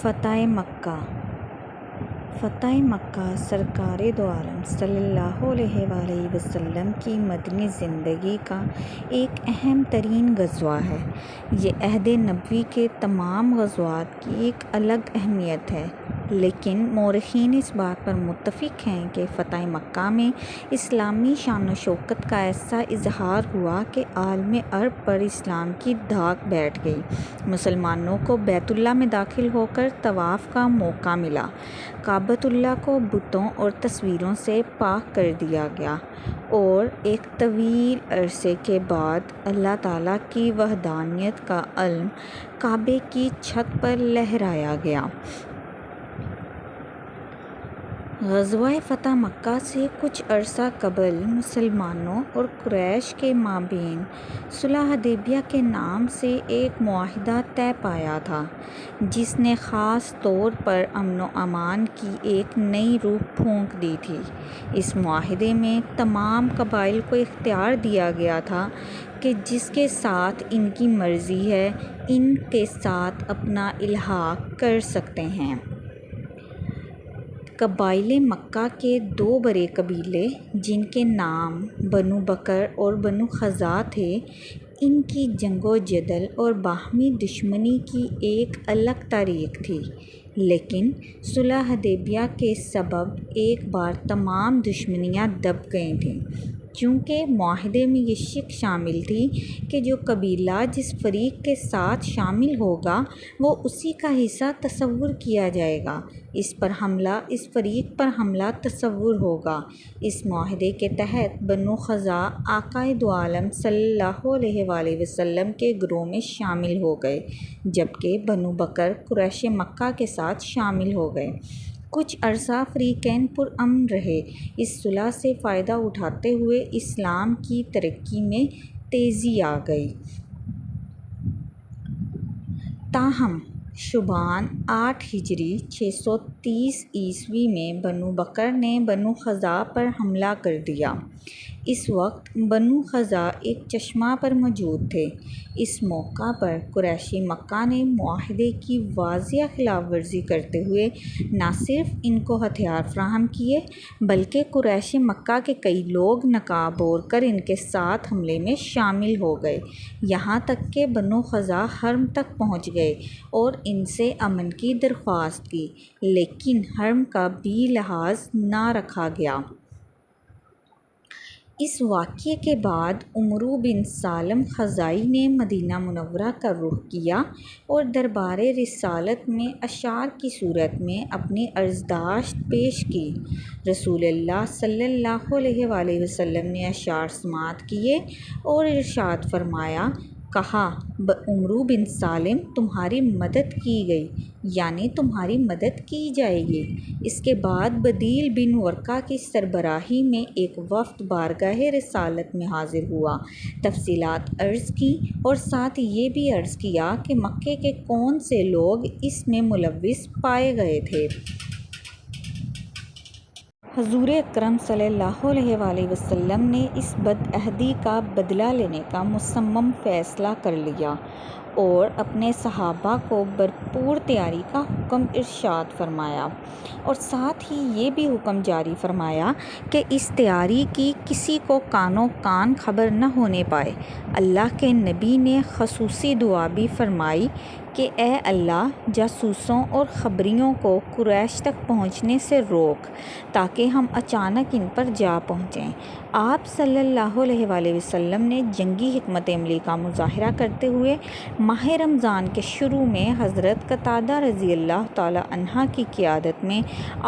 فتح مکہ۔ فتح مکہ سرکار دو عالم صلی اللہ علیہ وآلہ وسلم کی مدنی زندگی کا ایک اہم ترین غزوہ ہے۔ یہ عہد نبوی کے تمام غزوات کی ایک الگ اہمیت ہے، لیکن مورخین اس بات پر متفق ہیں کہ فتح مکہ میں اسلامی شان و شوکت کا ایسا اظہار ہوا کہ عالم عرب پر اسلام کی دھاک بیٹھ گئی۔ مسلمانوں کو بیت اللہ میں داخل ہو کر طواف کا موقع ملا، کعبۃ اللہ کو بتوں اور تصویروں سے پاک کر دیا گیا، اور ایک طویل عرصے کے بعد اللہ تعالیٰ کی وحدانیت کا علم کعبے کی چھت پر لہرایا گیا۔ غزوہ فتح مکہ سے کچھ عرصہ قبل مسلمانوں اور قریش کے مابین صلح حدیبیہ کے نام سے ایک معاہدہ طے پایا تھا، جس نے خاص طور پر امن و امان کی ایک نئی روح پھونک دی تھی۔ اس معاہدے میں تمام قبائل کو اختیار دیا گیا تھا کہ جس کے ساتھ ان کی مرضی ہے ان کے ساتھ اپنا الحاق کر سکتے ہیں۔ قبائل مکہ کے دو بڑے قبیلے، جن کے نام بنو بکر اور بنو خزاع تھے، ان کی جنگ و جدل اور باہمی دشمنی کی ایک الگ تاریخ تھی، لیکن صلح حدیبیہ کے سبب ایک بار تمام دشمنیاں دب گئی تھیں، چونکہ معاہدے میں یہ شق شامل تھی کہ جو قبیلہ جس فریق کے ساتھ شامل ہوگا وہ اسی کا حصہ تصور کیا جائے گا، اس فریق پر حملہ تصور ہوگا۔ اس معاہدے کے تحت بنو خزاع آقا دو عالم صلی اللہ علیہ وآلہ وسلم کے گروہ میں شامل ہو گئے، جبکہ بنو بکر قریش مکہ کے ساتھ شامل ہو گئے۔ کچھ عرصہ فریقین پرامن رہے۔ اس صلح سے فائدہ اٹھاتے ہوئے اسلام کی ترقی میں تیزی آ گئی۔ تاہم شعبان 8 ہجری 630 میں بنو بکر نے بنو خزاع پر حملہ کر دیا۔ اس وقت بنو خزاع ایک چشمہ پر موجود تھے۔ اس موقع پر قریش مکہ نے معاہدے کی واضح خلاف ورزی کرتے ہوئے نہ صرف ان کو ہتھیار فراہم کیے، بلکہ قریش مکہ کے کئی لوگ نقاب اوڑھ کر ان کے ساتھ حملے میں شامل ہو گئے، یہاں تک کہ بنو خزاع حرم تک پہنچ گئے اور ان سے امن کی درخواست کی، لیکن حرم کا بھی لحاظ نہ رکھا گیا۔ اس واقعے کے بعد عمرو بن سالم خزاعی نے مدینہ منورہ کا رخ کیا اور دربار رسالت میں اشعار کی صورت میں اپنی عرضداشت پیش کی۔ رسول اللہ صلی اللہ علیہ وآلہ وسلم نے اشعار سماعت کیے اور ارشاد فرمایا، کہا، عمرو بن سالم تمہاری مدد کی گئی، یعنی تمہاری مدد کی جائے گی۔ اس کے بعد بدیل بن ورقہ کی سربراہی میں ایک وفد بارگاہ رسالت میں حاضر ہوا، تفصیلات عرض کی اور ساتھ یہ بھی عرض کیا کہ مکے کے کون سے لوگ اس میں ملوث پائے گئے تھے۔ حضور اکرم صلی اللہ علیہ وآلہ وسلم نے اس بدعہدی کا بدلہ لینے کا مصمم فیصلہ کر لیا اور اپنے صحابہ کو بھرپور تیاری کا حکم ارشاد فرمایا، اور ساتھ ہی یہ بھی حکم جاری فرمایا کہ اس تیاری کی کسی کو کانوں کان خبر نہ ہونے پائے۔ اللہ کے نبی نے خصوصی دعا بھی فرمائی کہ اے اللہ، جاسوسوں اور خبریوں کو قریش تک پہنچنے سے روک تاکہ ہم اچانک ان پر جا پہنچیں۔ آپ صلی اللہ علیہ وآلہ وسلم نے جنگی حکمت عملی کا مظاہرہ کرتے ہوئے ماہ رمضان کے شروع میں حضرت قتادہ رضی اللہ تعالیٰ عنہ کی قیادت میں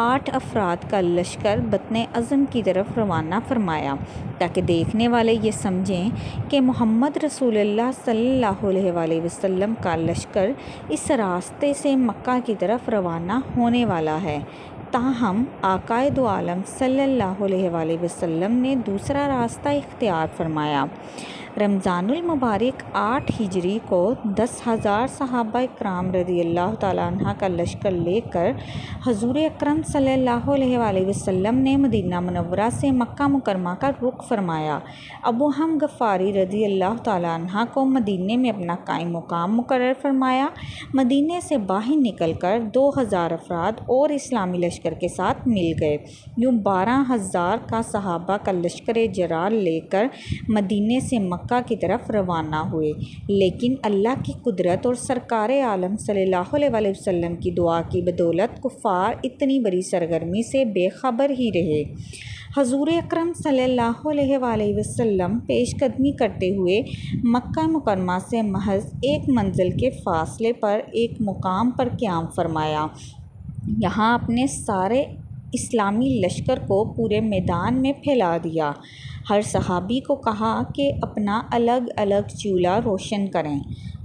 8 افراد کا لشکر بطن عظم کی طرف روانہ فرمایا، تاکہ دیکھنے والے یہ سمجھیں کہ محمد رسول اللہ صلی اللہ علیہ وآلہ وسلم کا لشکر اس راستے سے مکہ کی طرف روانہ ہونے والا ہے۔ تاہم آقا دو عالم صلی اللہ علیہ وآلہ وسلم نے دوسرا راستہ اختیار فرمایا۔ رمضان المبارک 8 ہجری کو 10,000 صحابہ کرام رضی اللہ تعالیٰ عنہ کا لشکر لے کر حضور اکرم صلی اللہ علیہ وآلہ وسلم نے مدینہ منورہ سے مکہ مکرمہ کا رخ فرمایا۔ ابو ہم غفاری رضی اللہ تعالیٰ عنہ کو مدینے میں اپنا قائم مقام مقرر فرمایا۔ مدینے سے باہر نکل کر 2,000 افراد اور اسلامی لشکر کے ساتھ مل گئے۔ یوں 12,000 کا صحابہ کا لشکر جرار لے کر مدینے سے مکہ کی طرف روانہ ہوئے، لیکن اللہ کی قدرت اور سرکار عالم صلی اللہ علیہ وآلہ وسلم کی دعا کی بدولت کفار اتنی بڑی سرگرمی سے بے خبر ہی رہے۔ حضور اکرم صلی اللہ علیہ وآلہ وسلم پیش قدمی کرتے ہوئے مکہ مکرمہ سے محض ایک منزل کے فاصلے پر ایک مقام پر قیام فرمایا۔ یہاں اپنے سارے اسلامی لشکر کو پورے میدان میں پھیلا دیا۔ ہر صحابی کو کہا کہ اپنا الگ الگ چولہا روشن کریں۔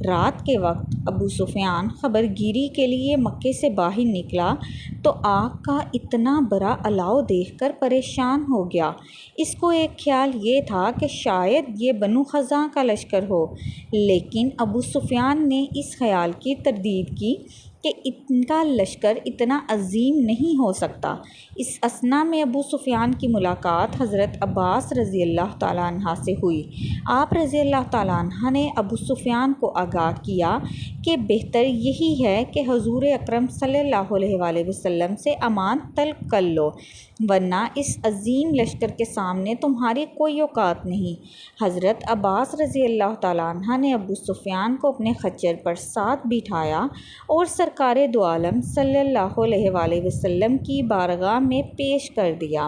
رات کے وقت ابو سفیان خبر گیری کے لیے مکے سے باہر نکلا تو آگ کا اتنا بڑا الاؤ دیکھ کر پریشان ہو گیا۔ اس کو ایک خیال یہ تھا کہ شاید یہ بنو خزاعہ کا لشکر ہو، لیکن ابو سفیان نے اس خیال کی تردید کی کہ ان کا لشکر اتنا عظیم نہیں ہو سکتا۔ اس اثنا میں ابو سفیان کی ملاقات حضرت عباس رضی اللہ تعالیٰ عنہ سے ہوئی۔ آپ رضی اللہ تعالیٰ عنہ نے ابو سفیان کو آگاہ کیا کہ بہتر یہی ہے کہ حضور اکرم صلی اللہ علیہ وآلہ وسلم سے امان طلب کر لو، ورنہ اس عظیم لشکر کے سامنے تمہاری کوئی اوقات نہیں۔ حضرت عباس رضی اللہ تعالیٰ عنہ نے ابو سفیان کو اپنے خچر پر ساتھ بٹھایا اور سرکار دو عالم صلی اللہ علیہ وآلہ وسلم کی بارگاہ میں پیش کر دیا۔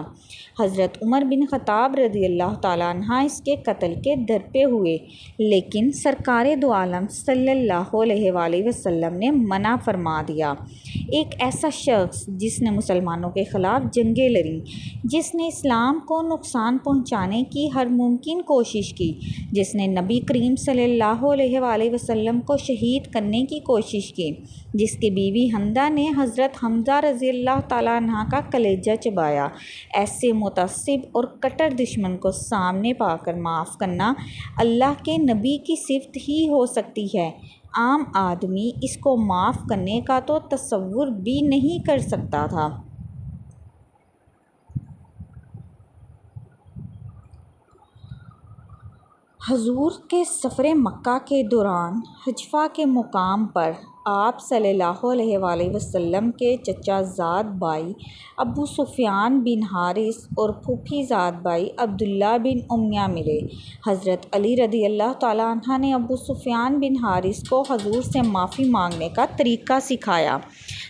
حضرت عمر بن خطاب رضی اللہ تعالیٰ عنہ اس کے قتل کے درپے ہوئے، لیکن سرکار دو عالم صلی اللہ علیہ وآلہ وسلم نے منع فرما دیا۔ ایک ایسا شخص جس نے مسلمانوں کے خلاف جنگیں لڑیں، جس نے اسلام کو نقصان پہنچانے کی ہر ممکن کوشش کی، جس نے نبی کریم صلی اللہ علیہ وآلہ وسلم کو شہید کرنے کی کوشش کی، جس کی بیوی حمدہ نے حضرت حمزہ رضی اللہ تعالیٰ عنہ کا کلیجہ چبایا، ایسے متعصب اور کٹر دشمن کو سامنے پا کر معاف کرنا اللہ کے نبی کی صفت ہی ہو سکتی ہے۔ عام آدمی اس کو معاف کرنے کا تو تصور بھی نہیں کر سکتا تھا۔ حضور کے سفر مکہ کے دوران حجفہ کے مقام پر آپ صلی اللہ علیہ وآلہ وسلم کے چچا زاد بھائی ابو سفیان بن حارث اور پھوپھی زاد بھائی عبداللہ بن امیہ ملے۔ حضرت علی رضی اللہ تعالیٰ عنہ نے ابو سفیان بن حارث کو حضور سے معافی مانگنے کا طریقہ سکھایا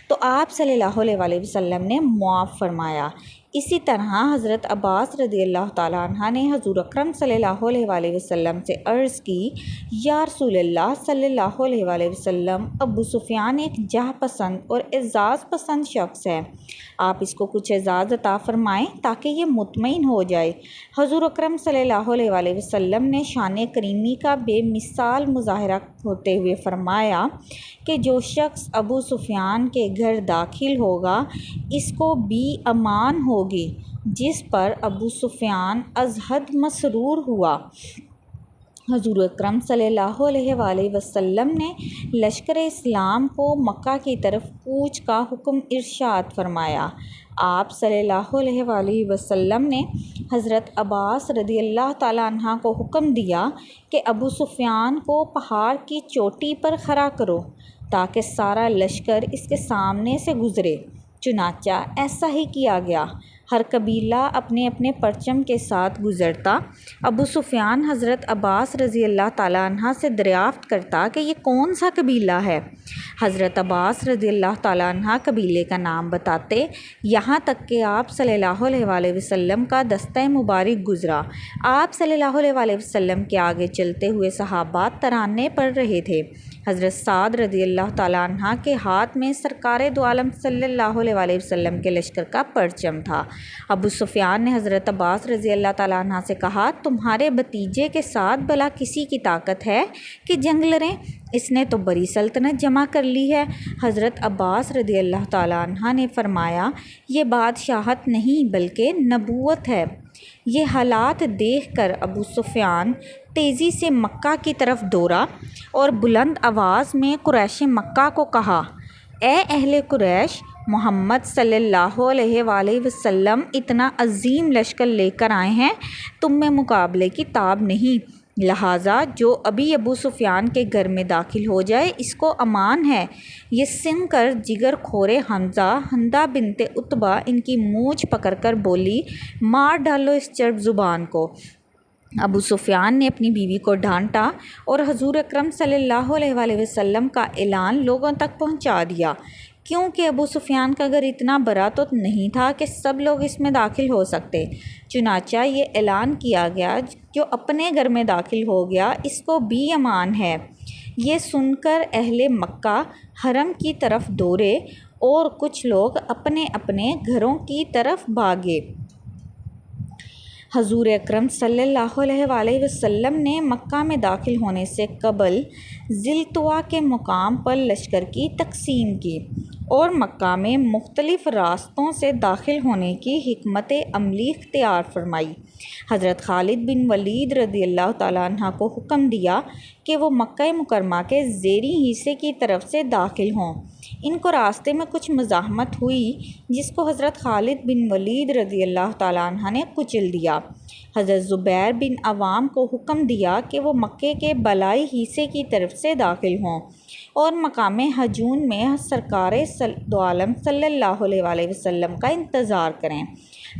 تو آپ صلی اللہ علیہ وآلہ وسلم نے معاف فرمایا۔ اسی طرح حضرت عباس رضی اللہ تعالیٰ عنہ نے حضور اکرم صلی اللہ علیہ وآلہ وسلم سے عرض کی، یا رسول اللہ صلی اللہ علیہ وآلہ وسلم، ابو سفیان ایک جاہ پسند اور اعزاز پسند شخص ہے، آپ اس کو کچھ اعزاز عطا فرمائیں تاکہ یہ مطمئن ہو جائے۔ حضور اکرم صلی اللہ علیہ وآلہ وسلم نے شان کریمی کا بے مثال مظاہرہ ہوتے ہوئے فرمایا کہ جو شخص ابو سفیان کے گھر داخل ہوگا اس کو بھی امان ہوگی، جس پر ابو سفیان از حد مسرور ہوا۔ حضور اکرم صلی اللہ علیہ وآلہ وسلم نے لشکر اسلام کو مکہ کی طرف کوچ کا حکم ارشاد فرمایا۔ آپ صلی اللہ علیہ وآلہ وسلم نے حضرت عباس رضی اللہ تعالیٰ عنہ کو حکم دیا کہ ابو سفیان کو پہاڑ کی چوٹی پر کھڑا کرو تاکہ سارا لشکر اس کے سامنے سے گزرے۔ چنانچہ ایسا ہی کیا گیا۔ ہر قبیلہ اپنے اپنے پرچم کے ساتھ گزرتا۔ ابو سفیان حضرت عباس رضی اللہ تعالیٰ عنہ سے دریافت کرتا کہ یہ کون سا قبیلہ ہے۔ حضرت عباس رضی اللہ تعالیٰ عنہ قبیلے کا نام بتاتے، یہاں تک کہ آپ صلی اللہ علیہ وآلہ وسلم کا دستہ مبارک گزرا۔ آپ صلی اللہ علیہ وآلہ وسلم کے آگے چلتے ہوئے صحابہ ترانے پڑھ رہے تھے۔ حضرت سعد رضی اللہ تعالیٰ عنہ کے ہاتھ میں سرکار دو عالم صلی اللہ علیہ وآلہ وسلم کے لشکر کا پرچم تھا۔ ابو سفیان نے حضرت عباس رضی اللہ تعالیٰ عنہ سے کہا، تمہارے بھتیجے کے ساتھ بھلا کسی کی طاقت ہے کہ جنگ لڑیں؟ اس نے تو بڑی سلطنت جمع کر لی ہے۔ حضرت عباس رضی اللہ تعالیٰ عنہ نے فرمایا، یہ بادشاہت نہیں بلکہ نبوت ہے۔ یہ حالات دیکھ کر ابو سفیان تیزی سے مکہ کی طرف دوڑا اور بلند آواز میں قریش مکہ کو کہا، اے اہل قریش، محمد صلی اللہ علیہ وآلہ وسلم اتنا عظیم لشکر لے کر آئے ہیں، تم میں مقابلے کی تاب نہیں، لہٰذا جو ابھی ابو سفیان کے گھر میں داخل ہو جائے اس کو امان ہے۔ یہ سن کر جگر کھورے حمزہ بنت عتبہ ان کی مونچھ پکڑ کر بولی، مار ڈالو اس چرب زبان کو۔ ابو سفیان نے اپنی بیوی کو ڈانٹا اور حضور اکرم صلی اللہ علیہ وآلہ وسلم کا اعلان لوگوں تک پہنچا دیا، کیونکہ ابو سفیان کا گھر اتنا بڑا تو نہیں تھا کہ سب لوگ اس میں داخل ہو سکتے۔ چنانچہ یہ اعلان کیا گیا، جو اپنے گھر میں داخل ہو گیا اس کو بھی امان ہے۔ یہ سن کر اہل مکہ حرم کی طرف دوڑے اور کچھ لوگ اپنے اپنے گھروں کی طرف بھاگے۔ حضور اکرم صلی اللہ علیہ وآلہ وسلم نے مکہ میں داخل ہونے سے قبل ذی الطویٰ کے مقام پر لشکر کی تقسیم کی اور مکہ میں مختلف راستوں سے داخل ہونے کی حکمت عملی اختیار فرمائی۔ حضرت خالد بن ولید رضی اللہ تعالیٰ عنہ کو حکم دیا کہ وہ مکہ مکرمہ کے زیریں حصے کی طرف سے داخل ہوں۔ ان کو راستے میں کچھ مزاحمت ہوئی جس کو حضرت خالد بن ولید رضی اللہ تعالیٰ عنہ نے کچل دیا۔ حضرت زبیر بن عوام کو حکم دیا کہ وہ مکے کے بالائی حصے کی طرف سے داخل ہوں اور مقام ہجون میں سرکار دو عالم صلی اللہ علیہ وآلہ وسلم کا انتظار کریں۔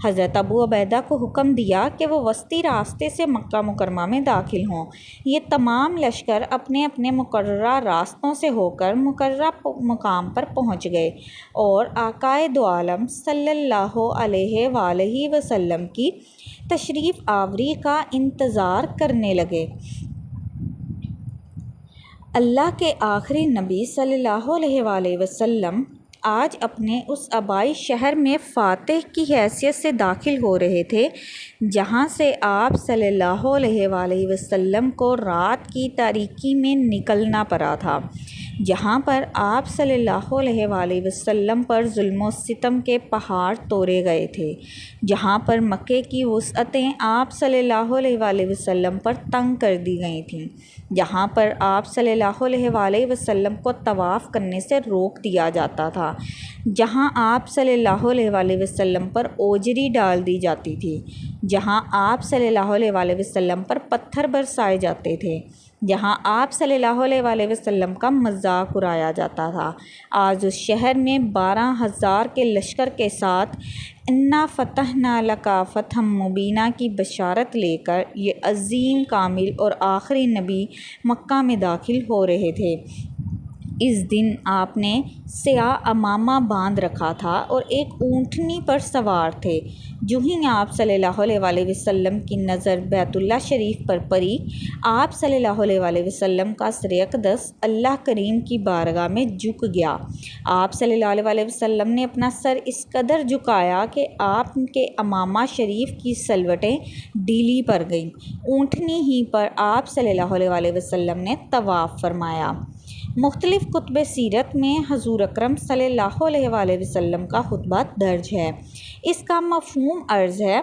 حضرت ابو عبیدہ کو حکم دیا کہ وہ وسطی راستے سے مکہ مکرمہ میں داخل ہوں۔ یہ تمام لشکر اپنے اپنے مقررہ راستوں سے ہو کر مقررہ مقام پر پہنچ گئے اور آقائے دو عالم صلی اللہ علیہ وآلہ وسلم کی تشریف آوری کا انتظار کرنے لگے۔ اللہ کے آخری نبی صلی اللہ علیہ وآلہ وسلم آج اپنے اس آبائی شہر میں فاتح کی حیثیت سے داخل ہو رہے تھے، جہاں سے آپ صلی اللہ علیہ وآلہ وسلم کو رات کی تاریکی میں نکلنا پڑا تھا، جہاں پر آپ صلی اللہ علیہ وآلہ وسلم پر ظلم و ستم کے پہاڑ توڑے گئے تھے، جہاں پر مکے کی وسعتیں آپ صلی اللہ علیہ وآلہ وسلم پر تنگ کر دی گئی تھیں، جہاں پر آپ صلی اللہ علیہ وآلہ وسلم کو طواف کرنے سے روک دیا جاتا تھا، جہاں آپ صلی اللہ علیہ وآلہ وسلم پر اوجری ڈال دی جاتی تھی، جہاں آپ صلی اللہ علیہ وآلہ وسلم پر پتھر برسائے جاتے تھے، جہاں آپ صلی اللہ علیہ وآلہ وسلم کا مذاق اڑایا جاتا تھا۔ آج اس شہر میں 12,000 کے لشکر کے ساتھ انا فتحنا لک فتحا مبینا کی بشارت لے کر یہ عظیم کامل اور آخری نبی مکہ میں داخل ہو رہے تھے۔ اس دن آپ نے سیاہ عمامہ باندھ رکھا تھا اور ایک اونٹنی پر سوار تھے۔ جو ہی آپ صلی اللہ علیہ وآلہ وسلم کی نظر بیت اللہ شریف پر پڑی، آپ صلی اللہ علیہ وآلہ وسلم کا سر اقدس اللہ کریم کی بارگاہ میں جھک گیا۔ آپ صلی اللہ علیہ وآلہ وسلم نے اپنا سر اس قدر جھکایا کہ آپ کے عمامہ شریف کی سلوٹیں ڈھیلی پڑ گئیں۔ اونٹنی ہی پر آپ صلی اللہ علیہ وآلہ وسلم نے طواف فرمایا۔ مختلف کتب سیرت میں حضور اکرم صلی اللہ علیہ وآلہ وسلم کا خطبہ درج ہے۔ اس کا مفہوم عرض ہے۔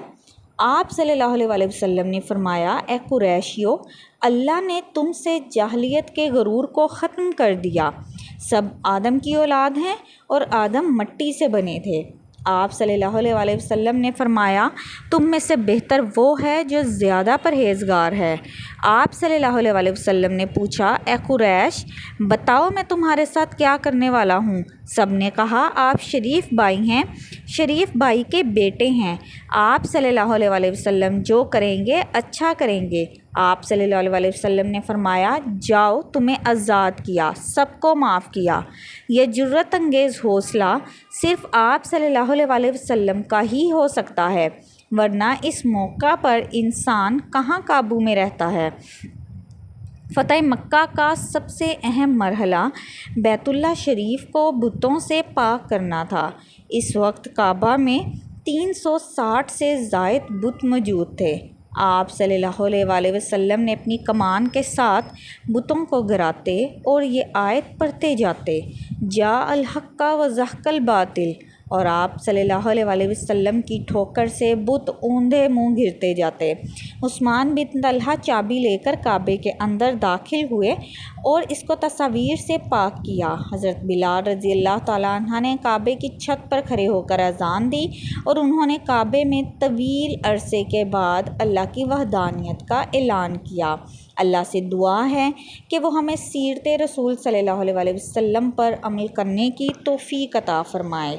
آپ صلی اللہ علیہ وآلہ وسلم نے فرمایا، اے قریشیو، اللہ نے تم سے جاہلیت کے غرور کو ختم کر دیا۔ سب آدم کی اولاد ہیں اور آدم مٹی سے بنے تھے۔ آپ صلی اللہ علیہ وآلہ وسلم نے فرمایا، تم میں سے بہتر وہ ہے جو زیادہ پرہیزگار ہے۔ آپ صلی اللہ علیہ وآلہ وسلم نے پوچھا، اے قریش، بتاؤ میں تمہارے ساتھ کیا کرنے والا ہوں؟ سب نے کہا، آپ شریف بھائی ہیں، شریف بھائی کے بیٹے ہیں۔ آپ صلی اللہ علیہ وآلہ وسلم جو کریں گے اچھا کریں گے۔ آپ صلی اللہ علیہ وآلہ وسلم نے فرمایا، جاؤ، تمہیں آزاد کیا، سب کو معاف کیا۔ یہ جرأت انگیز حوصلہ صرف آپ صلی اللہ علیہ وآلہ وسلم کا ہی ہو سکتا ہے، ورنہ اس موقع پر انسان کہاں قابو میں رہتا ہے۔ فتح مکہ کا سب سے اہم مرحلہ بیت اللہ شریف کو بتوں سے پاک کرنا تھا۔ اس وقت کعبہ میں 360 سے زائد بت موجود تھے۔ آپ صلی اللہ علیہ وآلہ وسلم نے اپنی کمان کے ساتھ بتوں کو گراتے اور یہ آیت پڑھتے جاتے، جاء الحق وزهق الباطل اور آپ صلی اللہ علیہ وسلم کی ٹھوکر سے بت اوندھے منہ گرتے جاتے۔ عثمان بن طلحہ چابی لے کر کعبے کے اندر داخل ہوئے اور اس کو تصاویر سے پاک کیا۔ حضرت بلال رضی اللہ تعالیٰ عنہ نے کعبے کی چھت پر کھڑے ہو کر اذان دی اور انہوں نے کعبے میں طویل عرصے کے بعد اللہ کی وحدانیت کا اعلان کیا۔ اللہ سے دعا ہے کہ وہ ہمیں سیرت رسول صلی اللہ علیہ وسلم پر عمل کرنے کی توفیق عطا فرمائے۔